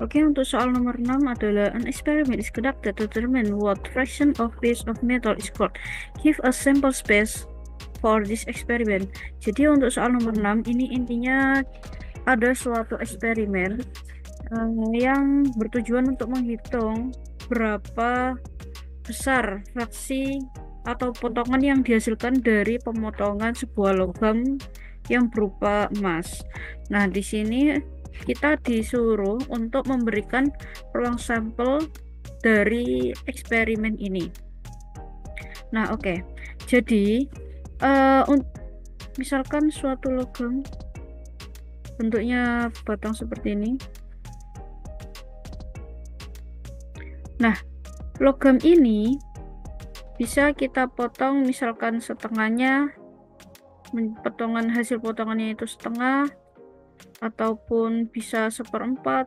Oke, untuk soal nomor 6 adalah an experiment is conducted to determine what fraction of piece of metal is called. Give a sample space for this experiment. Jadi untuk soal nomor 6 ini intinya ada suatu eksperimen yang bertujuan untuk menghitung berapa besar fraksi atau potongan yang dihasilkan dari pemotongan sebuah logam yang berupa emas. Nah, di sini kita disuruh untuk memberikan ruang sampel dari eksperimen ini. Nah, oke. Jadi, misalkan suatu logam bentuknya batang seperti ini. Nah, logam ini bisa kita potong misalkan setengahnya, hasil potongannya itu setengah, ataupun bisa seperempat,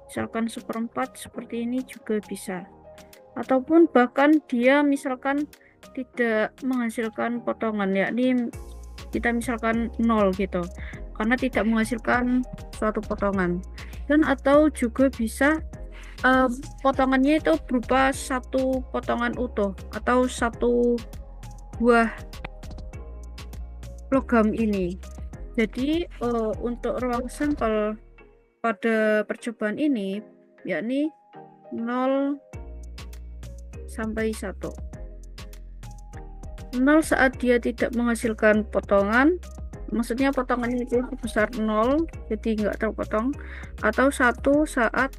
misalkan seperempat seperti ini juga bisa, ataupun bahkan dia misalkan tidak menghasilkan potongan, yakni kita misalkan 0 gitu, karena tidak menghasilkan suatu potongan. Dan atau juga bisa potongannya itu berupa satu potongan utuh atau satu buah logam ini. Jadi untuk ruang sampel pada percobaan ini yakni 0 sampai 1. 0 saat dia tidak menghasilkan potongan, maksudnya potongannya itu besar 0 jadi nggak terpotong, atau 1 saat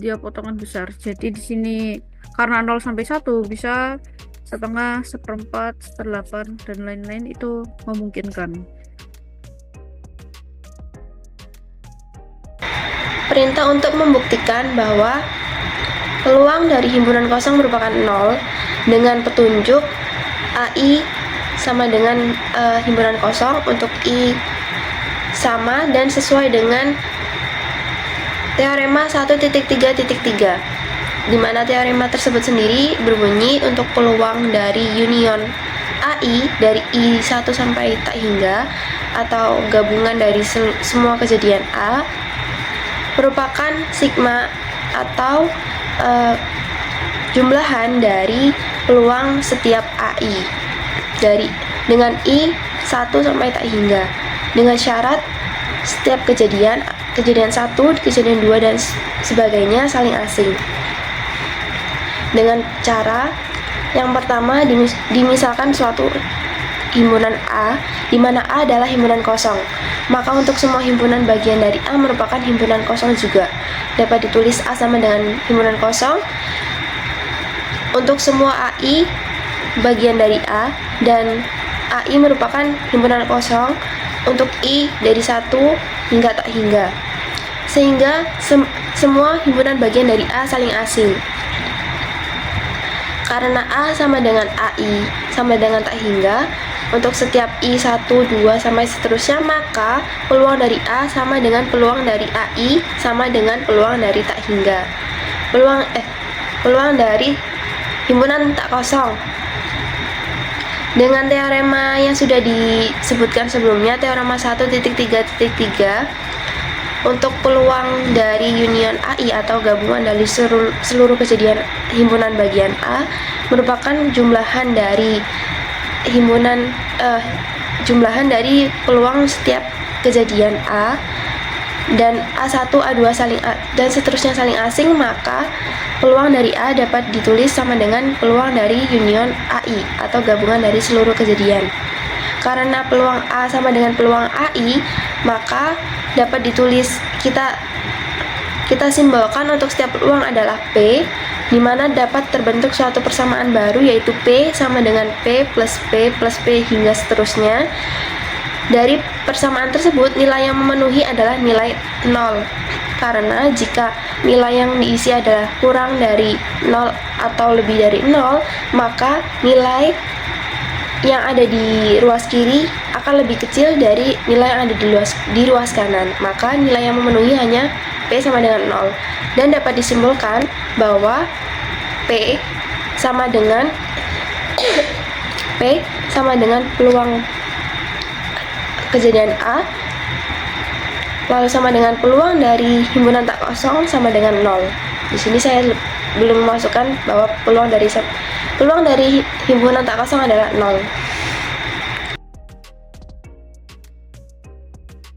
dia potongan besar. Jadi di sini karena 0 sampai 1 bisa setengah, seperempat, seperdelapan, dan lain-lain, itu memungkinkan. Perintah untuk membuktikan bahwa peluang dari himpunan kosong merupakan 0 dengan petunjuk AI sama dengan himpunan kosong untuk I sama dan sesuai dengan teorema 1.3.3, di mana teorema tersebut sendiri berbunyi untuk peluang dari union AI dari I1 sampai tak hingga atau gabungan dari semua kejadian A merupakan sigma atau jumlahan dari peluang setiap AI dengan I1 sampai tak hingga, dengan syarat setiap kejadian 1, kejadian 2, dan sebagainya saling asing. Dengan cara yang pertama, dimisalkan suatu himpunan A, di mana A adalah himpunan kosong. Maka untuk semua himpunan bagian dari A merupakan himpunan kosong juga. Dapat ditulis A sama dengan himpunan kosong untuk semua AI bagian dari A, dan AI merupakan himpunan kosong untuk I dari 1 hingga tak hingga, sehingga semua himpunan bagian dari A saling asing. Karena A sama dengan AI sama dengan tak hingga untuk setiap I1, 2, sampai seterusnya, maka peluang dari A sama dengan peluang dari AI sama dengan peluang dari tak hingga. Peluang dari himpunan tak kosong. Dengan teorema yang sudah disebutkan sebelumnya, teorema 1.3.3, untuk peluang dari union AI atau gabungan dari seluruh kejadian himpunan bagian A merupakan jumlahan dari peluang setiap kejadian A, dan A1, A2 dan seterusnya saling asing, maka peluang dari A dapat ditulis sama dengan peluang dari union AI atau gabungan dari seluruh kejadian. Karena peluang A sama dengan peluang AI, maka dapat ditulis, kita simbolkan untuk setiap peluang adalah P, di mana dapat terbentuk suatu persamaan baru, yaitu P sama dengan P plus P plus P hingga seterusnya. Dari persamaan tersebut, nilai yang memenuhi adalah nilai 0, karena jika nilai yang diisi adalah kurang dari 0 atau lebih dari 0, maka nilai yang ada di ruas kiri akan lebih kecil dari nilai yang ada di ruas kanan. Maka nilai yang memenuhi hanya P sama dengan 0. Dan dapat disimpulkan bahwa P sama dengan peluang kejadian A Lalu sama dengan peluang dari himpunan tak kosong sama dengan 0. Di sini saya belum memasukkan bahwa peluang dari himpunan tak kosong adalah 0.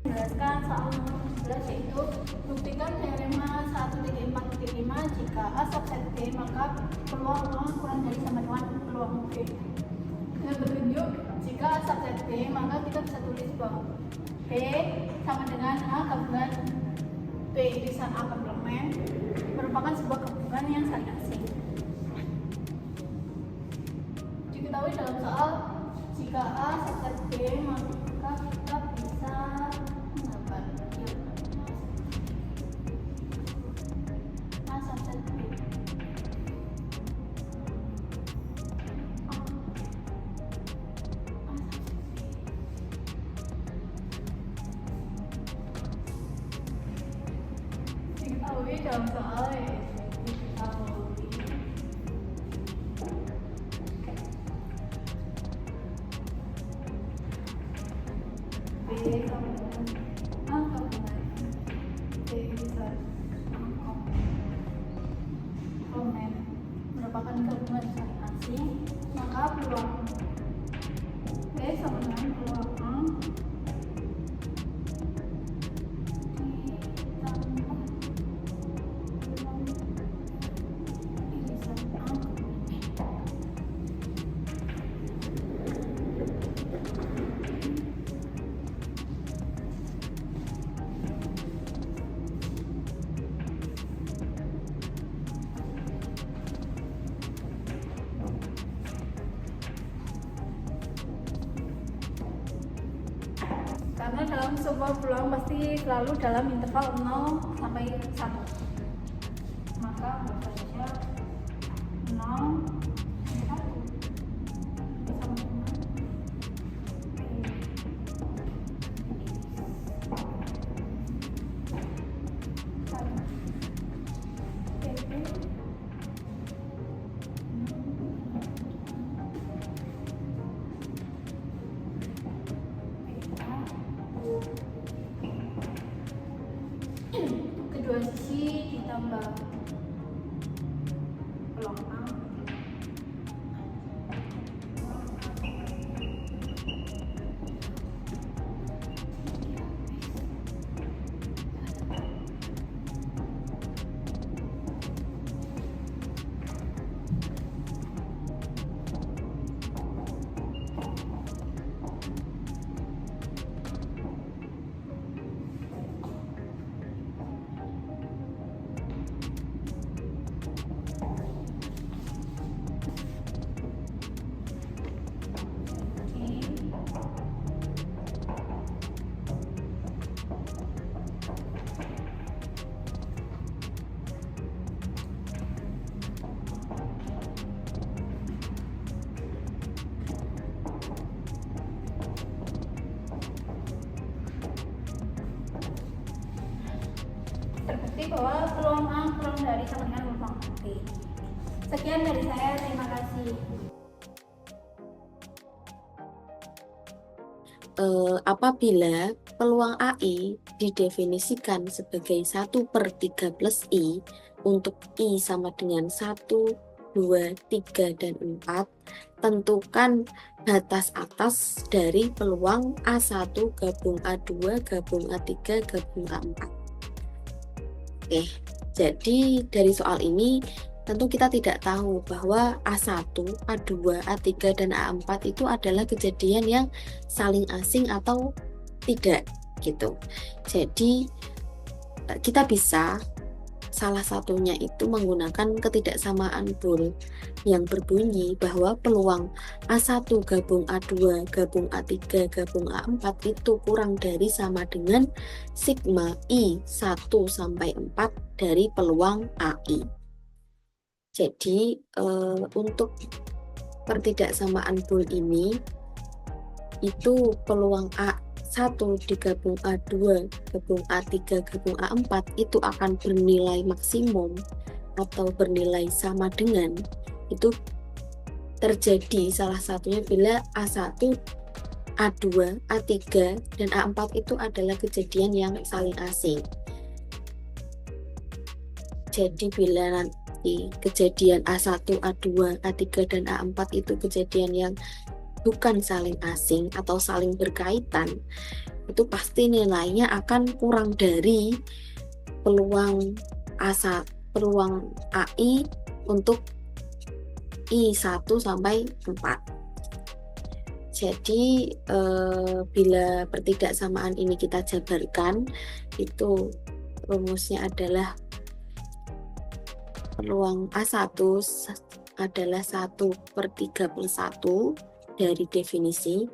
Menjelaskan soal nomor 11, yaitu buktikan teorema 1.4.5 jika A sub set B maka peluang A kurang dari sama dengan peluang B. Dengan petunjuk jika A sub set B maka kita bisa tulis bahwa B sama dengan A gabungan B irisan A komplement merupakan sebuah gabungan yang saling asing. Diketahui dalam soal jika A sub set B maka kita bisa mendapat A sub set B. Diketahui dalam soal B sama dengan A gabungan B irisan komplement merupakan gabungan saling asing, maka peluang B sama dengan peluang A ditambah peluang irisan A komplement. Karena dalam sebuah peluang pasti selalu dalam interval 0 sampai 1, maka baca saja 0 sampai 1 sama dengan kedua sisi ditambah peluang A terbukti bahwa peluang A kurang dari sama dengan peluang B. Sekian dari saya, terima kasih. Apabila peluang AI didefinisikan sebagai 1/3 plus I untuk I sama dengan 1, 2, 3, dan 4, tentukan batas atas dari peluang A1 gabung A2 gabung A3 gabung A4. Oke, jadi dari soal ini tentu kita tidak tahu bahwa A1, A2, A3, dan A4 itu adalah kejadian yang saling asing atau tidak gitu. Jadi kita bisa salah satunya itu menggunakan ketidaksamaan Boole yang berbunyi bahwa peluang A1 gabung A2 gabung A3 gabung A4 itu kurang dari sama dengan sigma I 1 sampai 4 dari peluang AI. Jadi untuk pertidaksamaan Boole ini itu peluang A1 digabung A2 gabung A3 gabung A4 itu akan bernilai maksimum atau bernilai sama dengan itu terjadi salah satunya bila A1 A2, A3, dan A4 itu adalah kejadian yang saling asing. Jadi bila nanti kejadian A1, A2, A3, dan A4 itu kejadian yang bukan saling asing atau saling berkaitan, itu pasti nilainya akan kurang dari peluang A1, peluang AI untuk I1 sampai 4. Jadi bila pertidaksamaan ini kita jabarkan, itu rumusnya adalah peluang A1 adalah 1/31 dari definisi.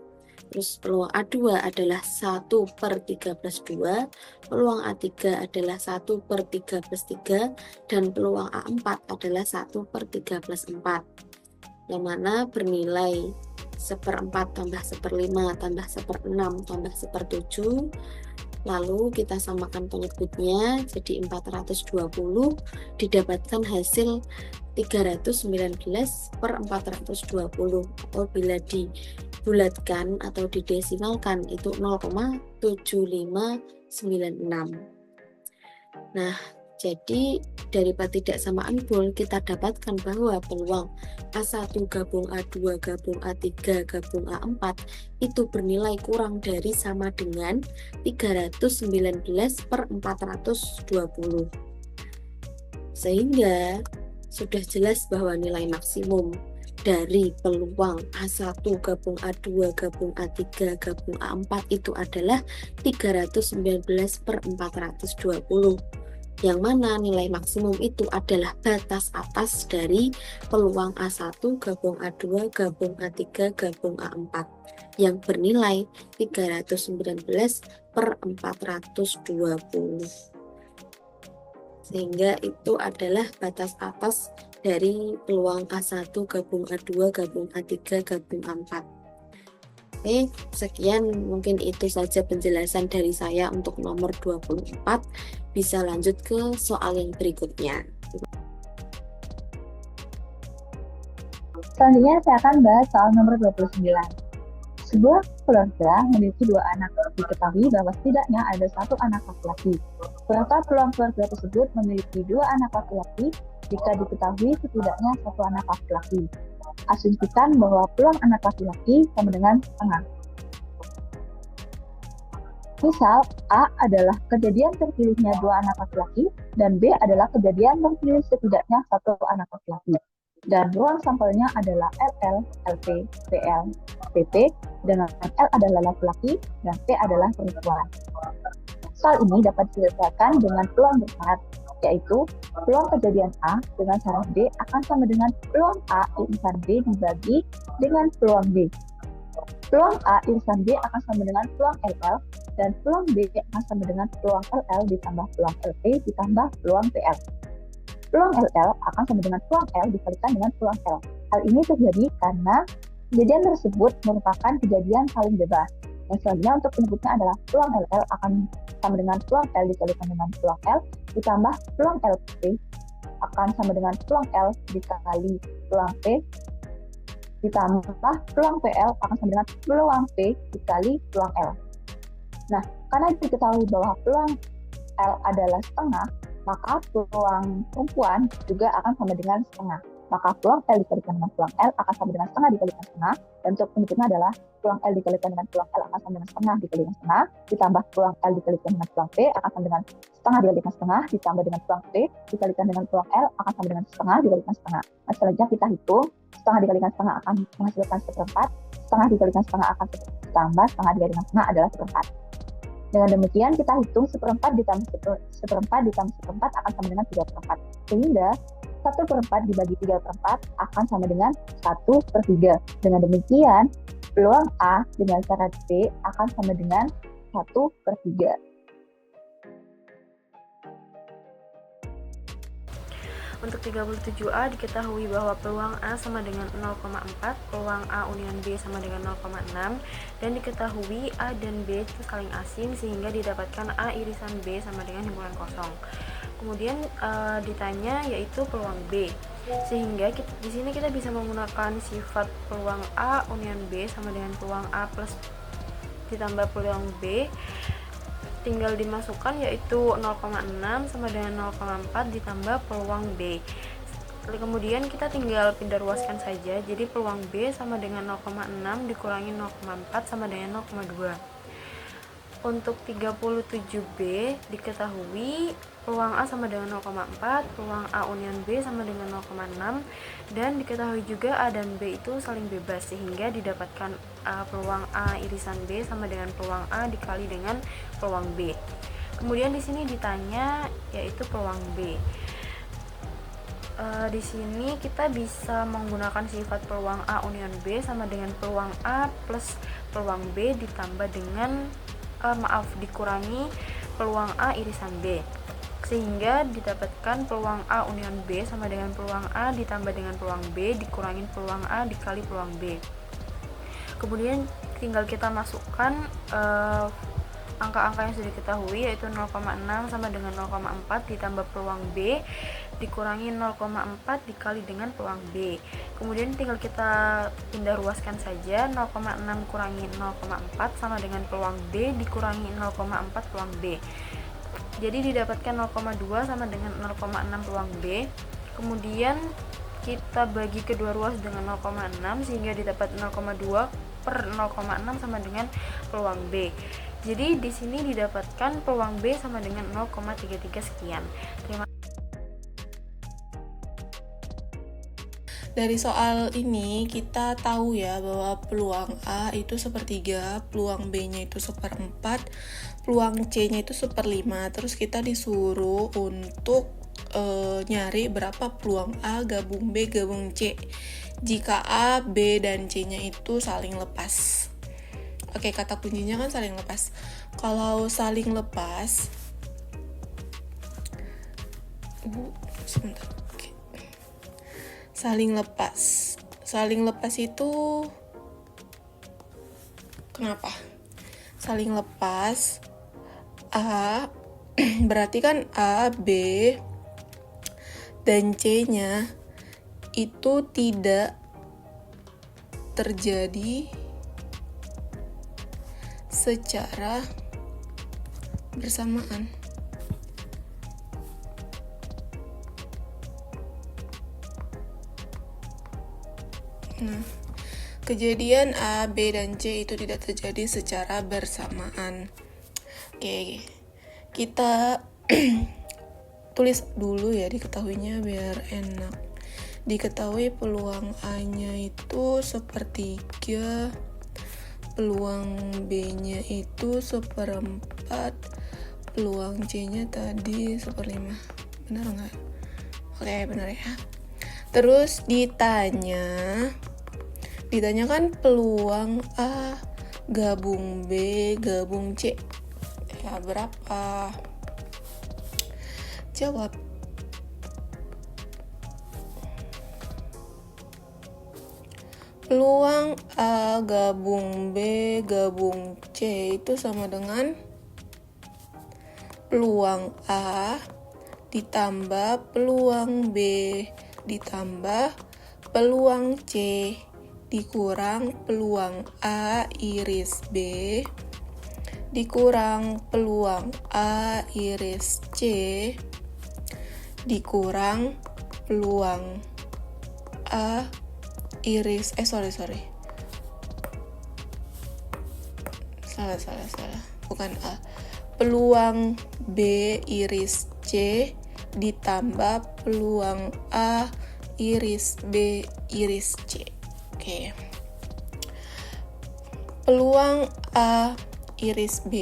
Terus peluang A2 adalah 1/3+2, peluang A3 adalah 1/3+3, dan peluang A4 adalah 1/3+4, yang mana bernilai 1/4 tambah 1/5 tambah 1/6 tambah 1/7. Lalu kita samakan penyebutnya jadi 420, didapatkan hasil 319/420, atau bila dibulatkan atau didesimalkan itu 0,7596. Nah, jadi dari pertidaksamaan Boole kita dapatkan bahwa peluang A1 gabung A2 gabung A3 gabung A4 itu bernilai kurang dari sama dengan 319/420. Sehingga sudah jelas bahwa nilai maksimum dari peluang A1 gabung A2 gabung A3 gabung A4 itu adalah 319/420, yang mana nilai maksimum itu adalah batas atas dari peluang A1 gabung A2 gabung A3 gabung A4 yang bernilai 319/420. Sehingga itu adalah batas atas dari peluang A1 gabung A2 gabung A3 gabung A4. Oke, sekian mungkin itu saja penjelasan dari saya untuk nomor 24. Bisa lanjut ke soal yang berikutnya. Selanjutnya saya akan bahas soal nomor 29. Sebuah keluarga memiliki 2 anak. Diketahui bahwa setidaknya ada 1 anak laki-laki. Berapa peluang keluarga tersebut memiliki 2 anak laki-laki jika diketahui setidaknya 1 anak laki-laki? Asumsikan bahwa peluang anak laki-laki sama dengan setengah. Misal, A adalah kejadian terpilihnya 2 anak laki-laki, dan B adalah kejadian terpilih setidaknya 1 anak laki-laki. Dan ruang sampelnya adalah LL, LP, PL, PP, dengan L adalah laki-laki dan P adalah perempuan. Soal ini dapat diselesaikan dengan peluang bersyarat, yaitu peluang kejadian A dengan syarat B akan sama dengan peluang A irisan B dibagi dengan peluang B. Peluang A irisan B akan sama dengan peluang LL, dan peluang B akan sama dengan peluang LL ditambah peluang LP ditambah peluang PL. Peluang LL akan sama dengan peluang L dikalikan dengan peluang L. Hal ini terjadi karena kejadian tersebut merupakan kejadian saling bebas. Yang selanjutnya untuk penyebutnya adalah peluang LL akan sama dengan peluang L dikalikan dengan peluang L ditambah peluang LP akan sama dengan peluang L dikali peluang P ditambah peluang PL akan sama dengan peluang P dikali peluang L. Nah, karena diketahui bahwa peluang L adalah setengah, maka peluang perempuan juga akan sama dengan setengah. Maka peluang L dikalikan dengan peluang L akan sama dengan setengah dikalikan setengah. Dan untuk penyebutnya adalah peluang L dikalikan dengan peluang L akan sama dengan setengah dikalikan setengah, ditambah peluang L dikalikan dengan peluang P akan sama dengan setengah dikalikan setengah, ditambah dengan peluang P dikalikan dengan peluang L akan sama dengan setengah dikalikan setengah. Nah, selanjutnya kita hitung, setengah dikalikan setengah akan menghasilkan 1/4, setengah dikalikan setengah akan ditambah setengah dikalikan setengah adalah 1/4. Dengan demikian kita hitung 1/4 ditambah 1/4 ditambah 1/4 akan sama dengan 3/4. Sehingga 1/4 dibagi 3/4 akan sama dengan 1/3. Dengan demikian peluang A dengan syarat B akan sama dengan 1/3. Untuk 37A diketahui bahwa peluang A sama dengan 0,4, peluang A union B sama dengan 0,6, dan diketahui A dan B itu saling asing sehingga didapatkan A irisan B sama dengan himpunan kosong. Kemudian ditanya yaitu peluang B. Sehingga di sini kita bisa menggunakan sifat peluang A union B sama dengan peluang A plus ditambah peluang B tinggal dimasukkan, yaitu 0,6 sama dengan 0,4 ditambah peluang B. Kemudian kita tinggal pindah ruaskan saja, jadi peluang B sama dengan 0,6 dikurangi 0,4 sama dengan 0,2. Untuk 37B diketahui peluang A sama dengan 0,4, peluang A union B sama dengan 0,6, dan diketahui juga A dan B itu saling bebas, sehingga didapatkan peluang A irisan B sama dengan peluang A dikali dengan peluang B. Kemudian di sini ditanya yaitu peluang B. Di sini kita bisa menggunakan sifat peluang A union B sama dengan peluang A plus peluang B ditambah dengan dikurangi peluang A irisan B, sehingga didapatkan peluang A union B sama dengan peluang A ditambah dengan peluang B dikurangi peluang A dikali peluang B. Kemudian tinggal kita masukkan angka-angka yang sudah diketahui, yaitu 0,6 sama dengan 0,4 ditambah peluang B dikurangi 0,4 dikali dengan peluang B. Kemudian tinggal kita pindah ruaskan saja, 0,6 kurangi 0,4 sama dengan peluang B dikurangi 0,4 peluang B. Jadi didapatkan 0,2 sama dengan 0,6 peluang B. Kemudian kita bagi kedua ruas dengan 0,6 sehingga didapat 0,2 per 0,6 sama dengan peluang B. Jadi di sini didapatkan peluang B sama dengan 0,33 sekian. Dari soal ini kita tahu ya bahwa peluang A itu 1/3, peluang B-nya itu 1/4, peluang C-nya itu 1/5. Terus kita disuruh untuk nyari berapa peluang A gabung B gabung C jika A, B, dan C-nya itu saling lepas. Oke, kata kuncinya kan saling lepas. Kalau saling lepas, sebentar. Oke. Saling lepas itu kenapa? Saling lepas A berarti kan A, B, dan C-nya itu tidak terjadi secara bersamaan. Nah, kejadian A, B, dan C itu tidak terjadi secara bersamaan. Oke, kita tulis dulu ya diketahuinya biar enak. Diketahui peluang A-nya itu 1/3, peluang B-nya itu 1/4, peluang C-nya tadi 1/5. Benar nggak? Oke, benar ya. Terus ditanya kan peluang A gabung B gabung C ya berapa? Jawab. Peluang A gabung B gabung C itu sama dengan peluang A ditambah peluang B ditambah peluang C dikurang peluang A iris B dikurang peluang A iris C dikurang peluang A iris salah bukan A, peluang B iris C ditambah peluang A iris B iris C. Oke. Peluang A iris B,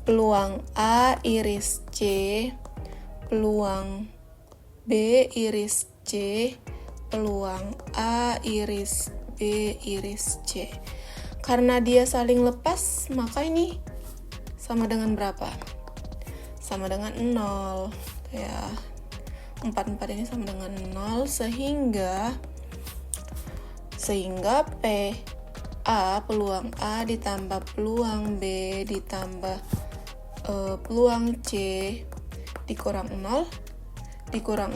peluang A iris C, peluang B iris C, peluang A iris B iris C. Karena dia saling lepas, maka ini sama dengan berapa? Sama dengan 0 ya. 4 ini sama dengan 0 sehingga P A peluang A ditambah peluang B ditambah peluang C dikurang 0 ditambah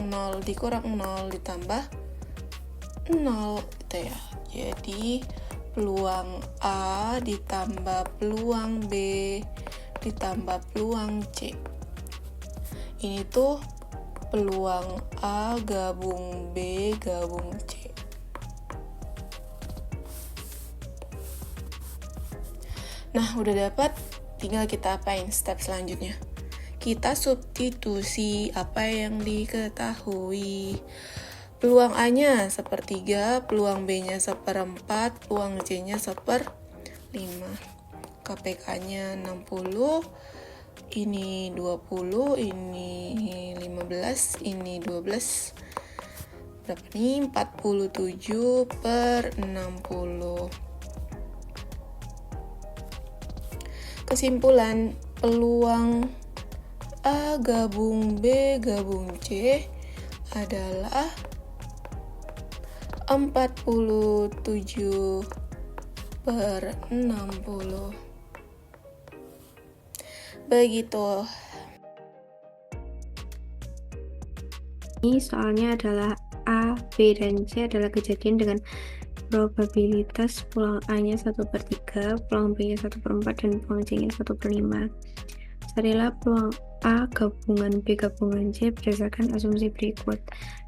0 gitu ya. Jadi peluang A ditambah peluang B ditambah peluang C. Ini tuh peluang A gabung B gabung C. Nah, udah dapat, tinggal kita apain step selanjutnya. Kita substitusi apa yang diketahui. Peluang A-nya 1/3, peluang B-nya 1/4, peluang C-nya 1/5. KPK-nya 60, ini 20, ini 15, ini 12. Berapa nih? 47/60. Kesimpulan, peluang A gabung B gabung C adalah 47/60. Begitu. Ini soalnya adalah A, B, dan C adalah kejadian dengan probabilitas peluang A-nya 1/3, peluang B-nya 1/4, dan peluang C-nya 1/5. Carilah peluang A gabungan B gabungan C berdasarkan asumsi berikut.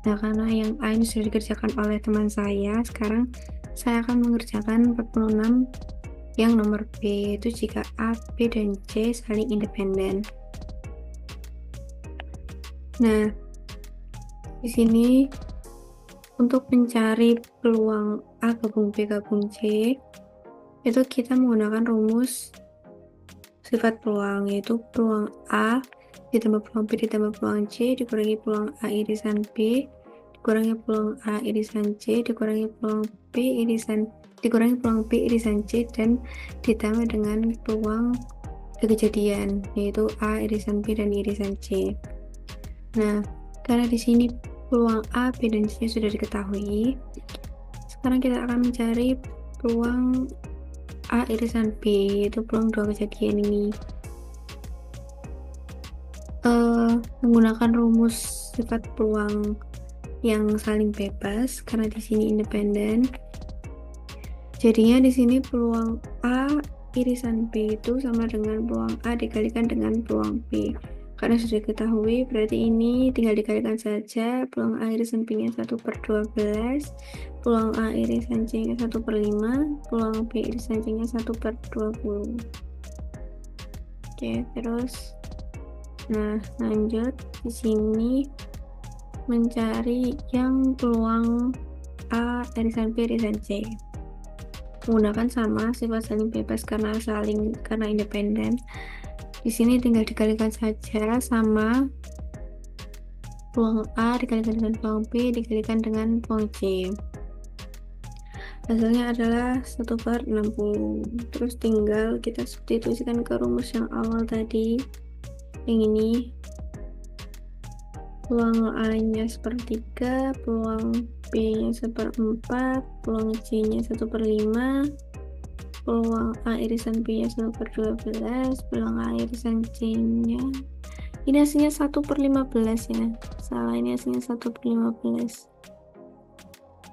Nah, karena yang A ini sudah dikerjakan oleh teman saya, sekarang saya akan mengerjakan 46 yang nomor B, yaitu jika A, B, dan C saling independen. Nah, di sini untuk mencari peluang A gabung B gabung C, itu kita menggunakan rumus sifat peluang, yaitu peluang A ditambah peluang B ditambah peluang C dikurangi peluang A irisan B dikurangi peluang A irisan C dikurangi peluang B irisan C dan ditambah dengan peluang kejadian, yaitu A irisan B dan irisan C. Nah, karena di sini peluang A, B, dan C sudah diketahui, sekarang kita akan mencari peluang A irisan B, yaitu peluang dua kejadian ini. Menggunakan rumus sifat peluang yang saling bebas, karena di sini independen. Jadinya di sini peluang A irisan B itu sama dengan peluang A dikalikan dengan peluang B. Karena sudah diketahui, berarti ini tinggal dikalikan saja. Peluang A irisan B-nya 1/12, peluang A irisan C-nya 1/5, peluang B irisan C-nya 1/20. Oke, terus nah, lanjut di sini mencari yang peluang A irisan B irisan C. Menggunakan sama sifat saling bebas karena independen. Di sini tinggal dikalikan saja sama peluang A dikalikan dengan peluang B dikalikan dengan peluang C. Hasilnya adalah 1/60. Terus tinggal kita substitusikan ke rumus yang awal tadi. Yang ini peluang A-nya 1/3, peluang B-nya 1/4, peluang C-nya 1/5, peluang A irisan B-nya 1/12, peluang A irisan C-nya ini hasilnya 1/15 ya, salah, ini hasilnya 1/15,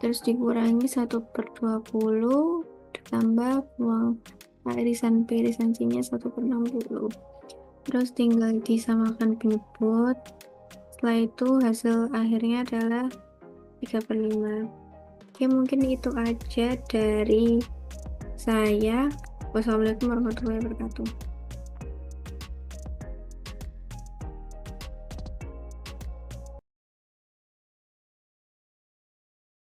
terus dikurangi 1/20 ditambah peluang A irisan B irisan C-nya 1/60. Terus tinggal disamakan penyebut. Setelah itu hasil akhirnya adalah 3/5. Oke, mungkin itu aja dari saya. Wassalamualaikum warahmatullahi wabarakatuh.